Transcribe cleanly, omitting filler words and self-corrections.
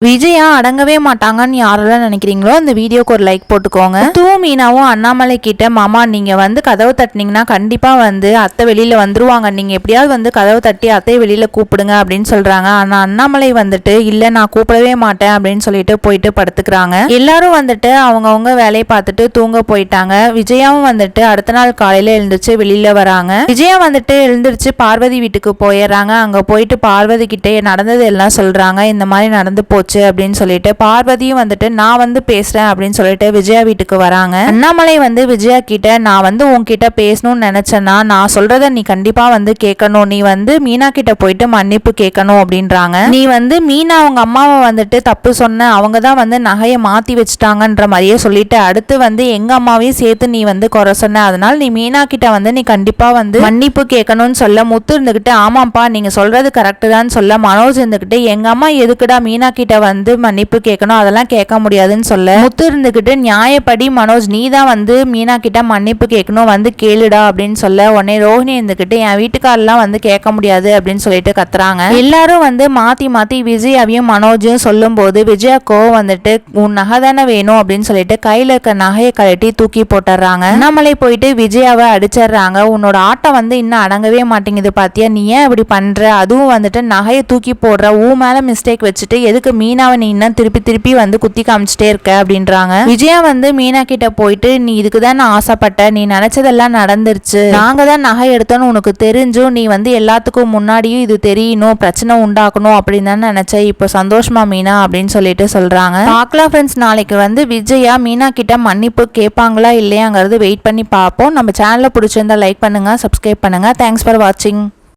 விஜயா அடங்கவே மாட்டாங்கன்னு யாரெல்லாம் நினைக்கிறீங்களோ அந்த வீடியோக்கு ஒரு லைக் போட்டுக்கோங்க. மீனாவும் அண்ணாமலை கிட்ட, மாமா நீங்க வந்து கதவு தட்டினீங்கன்னா கண்டிப்பா வந்து அத்தை வெளியில வந்துருவாங்க, நீங்க எப்படியாவது வந்து கதவு தட்டி அத்தையை வெளியில கூப்பிடுங்க அப்படின்னு சொல்றாங்க. ஆனா அண்ணாமலை வந்துட்டு இல்ல நான் கூப்பிடவே மாட்டேன் அப்படின்னு சொல்லிட்டு போயிட்டு படுத்துக்கிறாங்க. எல்லாரும் வந்துட்டு அவங்கவுங்க வேலையை பார்த்துட்டு தூங்க போயிட்டாங்க. விஜயாவும் வந்துட்டு அடுத்த நாள் காலையில எழுந்துச்சு வெளியில வராங்க. விஜயா வந்துட்டு எழுந்திருச்சு பார்வதி வீட்டுக்கு போயிடுறாங்க. அங்க போயிட்டு பார்வதி கிட்ட நடந்தது எல்லாம் சொல்றாங்க. இந்த மாதிரி நடந்து போச்சு அப்படின்னு சொல்லிட்டு பார்வதியும் வந்துட்டு நான் வந்து பேசுறேன் அப்படின்னு சொல்லிட்டு விஜயா வீட்டுக்கு வராங்க. அண்ணாமலை வந்து விஜயா கிட்ட நான் வந்து உன்கிட்ட பேசணும்னு நினைச்சேன்னா நான் சொல்றத நீ கண்டிப்பா வந்து கேட்கணும், நீ வந்து மீனா கிட்ட போயிட்டு மன்னிப்பு கேட்கணும் அப்படின்றாங்க. நீ வந்து மீனா அவங்க அம்மாவை வந்துட்டு தப்பு சொன்ன, அவங்க தான் வந்து நகையை மாத்தி வச்சுட்டாங்கன்ற மாதிரியே சொல்லிட்டு அடுத்து வந்து எங்க அம்மாவையும் சேர்த்து நீ வந்து குறை சொன்ன, அதனால நீ மீனா கிட்ட வந்து நீ கண்டிப்பா வந்து மன்னிப்பு கேட்கணும்னு சொல்ல முத்து இருந்துகிட்டு ஆமாப்பா நீங்க சொல்றது கரெக்ட் தான் சொல்ல மனோஜ் இருந்துகிட்டு எங்க அம்மா எதுக்குடா மீனா கிட்ட வந்து மன்னிப்பு கேட்கணும், அதெல்லாம் கேட்க முடியாதுன்னு சொல்ல முத்து இருந்துகிட்டு நியாயப்படி மனோஜ் நீ தான் வந்து மீனா கிட்ட மன்னிப்பு கேட்கணும், வந்து கேளுடா அப்படின்னு சொல்ல உடனே ரோஹிணி இருந்துகிட்டு என் வீட்டுக்காரெல்லாம் வந்து கேட்க முடியாது அப்படின்னு சொல்லிட்டு கத்துறாங்க. எல்லாரும் வந்து மாத்தி மாத்தி விஜயாவையும் மனோஜையும் சொல்லும் போது விஜயாக்கோ வந்துட்டு உன் நகை தானே வேணும் அப்படின்னு சொல்லிட்டு கையில இருக்க நகையை கழட்டி தூக்கி போட்டுறாங்க. அண்ணாமலை போயிட்டு விஜயாவை அடிச்சிடுறாங்க. உன்னோட ஆட்டம் வந்து இன்னும் அடங்கவே மாட்டேங்குது பாத்தியா, நீ ஏன் இப்படி பண்ற, அதுவும் வந்துட்டு நகையை தூக்கி போடுற, ஊ மேல மிஸ்டேக் வச்சுட்டு எதுக்கு மீனாவை நீ இன்னும் திருப்பி திருப்பி வந்து குத்தி காமிச்சிட்டே இருக்க அப்படின்றாங்க. விஜயா வந்து மீனா கிட்ட போயிட்டு நீ இதுக்குதான் நான் ஆசைப்பட்ட, நீ நினைச்சதெல்லாம் நடந்துருச்சு, நாங்க தான் நகை எடுத்தோன்னு உனக்கு தெரிஞ்சும் நீ வந்து எல்லாத்துக்கும் முன்னாடியும் இது தெரியணும், பிரச்சனை உண்டாக்கணும் அப்படின்னு தான் நினைச்ச, இப்போ சந்தோஷமா மீனா அப்படின்னு சொல்லிட்டு சொல்றாங்க. பார்க்கலாம் ஃப்ரெண்ட்ஸ், நாளைக்கு வந்து விஜயா மீனா கிட்ட மன்னிப்பு கேட்பாங்களா இல்லையாங்கிறது வெயிட் பண்ணி பார்ப்போம். நம்ம சேனலை பிடிச்சிருந்தா லைக் பண்ணுங்க, சப்ஸ்கிரைப் பண்ணுங்க. தேங்க்ஸ் ஃபார் வாட்சிங்.